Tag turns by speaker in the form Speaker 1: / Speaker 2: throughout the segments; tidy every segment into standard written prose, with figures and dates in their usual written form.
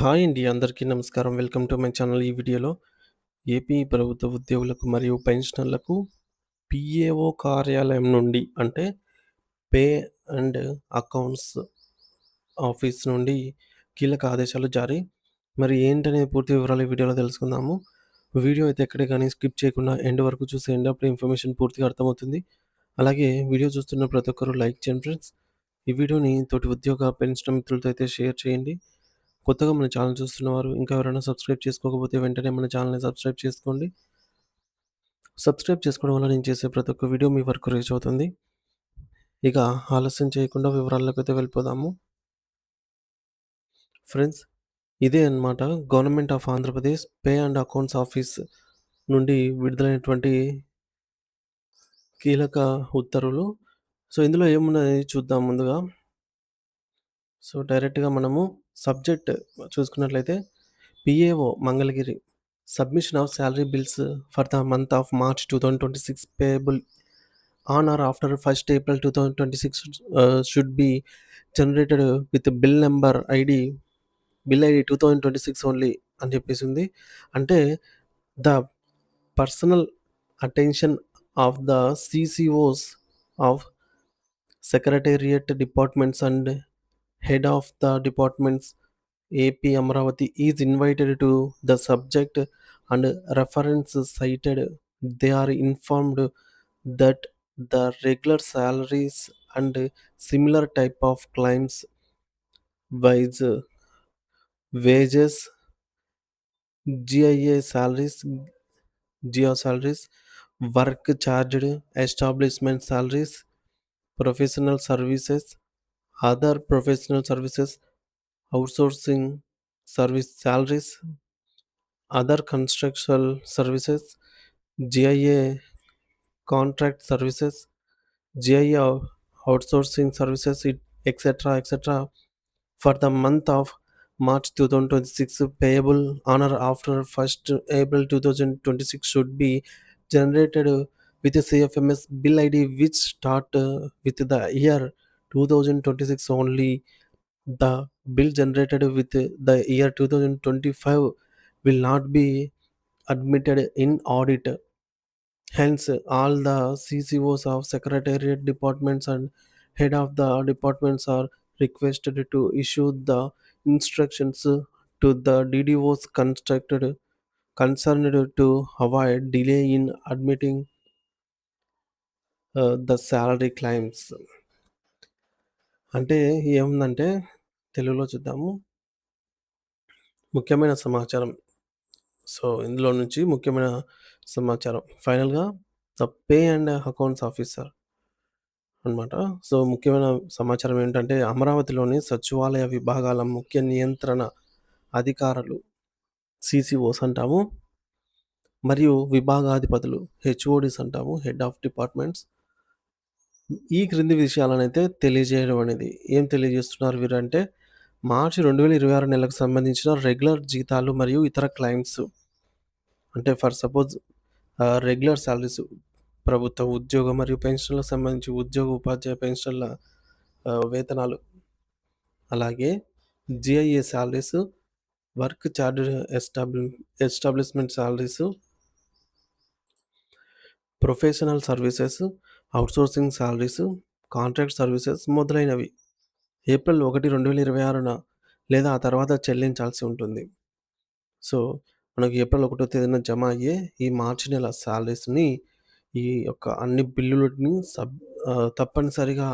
Speaker 1: Hi అండి. అందరికీ నమస్కారం. Welcome to my channel. ఈ వీడియోలో ఏపీ ప్రభుత్వ ఉద్యోగులకు మరియు పెన్షనర్లకు పీఏఓ కార్యాలయం నుండి అంటే పే అండ్ అకౌంట్స్ ఆఫీస్ నుండి కీలక ఆదేశాలు జారీ. మరి ఏంటనే పూర్తి వివరాలు ఈ వీడియోలో తెలుసుకుందాము. వీడియో అయితే ఎక్కడ గాని స్కిప్ చేయకుండా ఎండ్ వరకు చూసేయండి. అప్పుడు ఇన్ఫర్మేషన్ పూర్తిగా అర్థమవుతుంది. అలాగే వీడియో చూస్తున్న ప్రతి ఒక్కరు లైక్ చేయండి ఫ్రెండ్స్. ఈ వీడియోని తోటి ఉద్యోగ, పెన్షన్ మిత్రులతో అయితే షేర్ చేయండి. కొత్తగా మన ఛానల్ చూస్తున్నవారు ఇంకా ఎవరైనా సబ్స్క్రైబ్ చేసుకోకపోతే వెంటనే మన ఛానల్‌ని సబ్స్క్రైబ్ చేసుకోండి. సబ్స్క్రైబ్ చేసుకోవడం వల్ల నేను చేసే ప్రతి ఒక్క వీడియో మీ వరకు రీచ్ అవుతుంది. ఇక ఆలస్యం చేయకుండా వివరాల్లోకైతే వెళ్ళిపోదాము. ఫ్రెండ్స్, ఇదే అన్నమాట government of Andhra Pradesh pay and accounts office నుండి విడుదలైనటువంటి కీలక ఉత్తర్వులు. సో, ఇందులో ఏమున్నది చూద్దాం ముందుగా. సో, డైరెక్ట్‌గా మనము సబ్జెక్ట్ చూసుకున్నట్లయితే PAO Mangalagiri submission of salary bills for the month of March 2026 payable on or after 1st April 2026 should be generated with bill ID 2026 only అని చెప్పేసింది. అంటే the personal attention of the CCOs of secretariat departments and head of the departments AP Amravati is invited to the subject and reference cited. They are informed that the regular salaries and similar type of claims wise wages, GIA salaries, GIA salaries, work charged, establishment salaries, professional services, other professional services, outsourcing service salaries, other constructional services, GIA contract services, GIA outsourcing services, etc. etc. for the month of March 2026 payable on or after 1st April 2026 should be generated with a CFMS bill ID which start with the year 2026 only. The bill generated with the year 2025 will not be admitted in audit. Hence, all the CCOs of secretariat departments and head of the departments are requested to issue the instructions to the DDOs constructed concerned to avoid delay in admitting the salary claims. అంటే ఏముందంటే తెలుగులో చూద్దాము. ముఖ్యమైన సమాచారం. So, ఇందులో నుంచి ముఖ్యమైన సమాచారం. ఫైనల్‌గా the pay and accounts officer అనమాట. సో, ముఖ్యమైన సమాచారం ఏంటంటే అమరావతిలోని సచివాలయ విభాగాల ముఖ్య నియంత్రణ అధికారులు సీసీఓస్ అంటాము. మరియు విభాగాధిపతులు హెచ్ఓడీస్ అంటాము. Head of departments. ఈ క్రింది విషయాలనైతే తెలియజేయడం అనేది. ఏం తెలియజేస్తున్నారు వీరంటే మార్చి 2026 నెలకు సంబంధించిన రెగ్యులర్ జీతాలు మరియు ఇతర క్లెయిమ్స్ అంటే ఫర్ సపోజ్ రెగ్యులర్ సాలరీస్ ప్రభుత్వ ఉద్యోగ మరియు పెన్షన్‌లకు సంబంధించి ఉద్యోగ, ఉపాధ్యాయ పెన్షన్‌ల వేతనాలు. అలాగే GIA salaries, work charged establishment salaries, professional services, outsourcing salaries, contract services మొదలైనవి ఏప్రిల్ 1, 2026న లేదా ఆ తర్వాత చెల్లించాల్సి ఉంటుంది. సో, మనకి ఏప్రిల్ 1వ తేదీన జమ అయ్యే ఈ మార్చి నెల సాలరీస్‌ని ఈ యొక్క అన్ని బిల్లులని తప్పనిసరిగా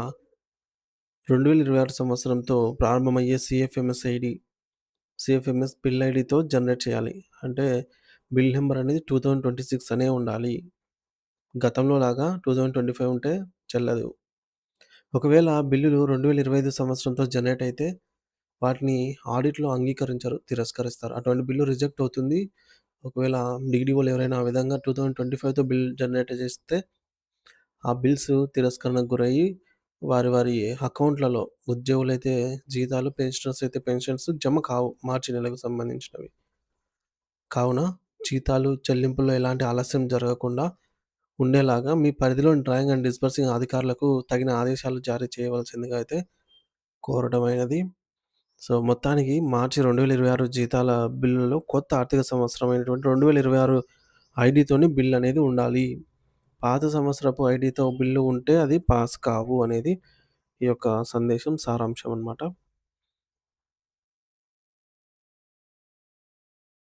Speaker 1: 2026 సంవత్సరంతో ప్రారంభమయ్యే సిఎఫ్ఎంఎస్ బిల్ ఐడీతో జనరేట్ చేయాలి. అంటే బిల్ నంబర్ అనేది 2026 అనే ఉండాలి. గతంలో లాగా 2025 ఉంటే చెల్లదు. ఒకవేళ బిల్లులు 2025 సంవత్సరంతో జనరేట్ అయితే వాటిని ఆడిట్‌లో అంగీకరించరు, తిరస్కరిస్తారు. అటువంటి బిల్లు రిజెక్ట్ అవుతుంది. ఒకవేళ డీడీఓలు ఎవరైనా ఆ విధంగా 2025తో బిల్ జనరేట్ చేస్తే ఆ బిల్స్ తిరస్కరణకు గురయ్యి వారి అకౌంట్‌లలో ఉద్యోగులైతే జీతాలు, పెన్షనర్స్ అయితే పెన్షన్స్ జమ కావు మార్చి నెలకు సంబంధించినవి. కావున జీతాలు చెల్లింపుల్లో ఎలాంటి ఆలస్యం జరగకుండా ఉండేలాగా మీ పరిధిలోని డ్రాయింగ్ అండ్ డిస్బర్సింగ్ అధికారులకు తగిన ఆదేశాలు జారీ చేయవలసిందిగా అయితే కోరడమైనది. సో, మొత్తానికి మార్చి 2026 జీతాల బిల్లులో కొత్త ఆర్థిక సంవత్సరమైనటువంటి 2026 ఐడీతోని బిల్ అనేది ఉండాలి. పాత సంవత్సరపు ఐడీతో బిల్లు ఉంటే అది పాస్ కావు అనేది ఈ యొక్క సందేశం సారాంశం అన్నమాట.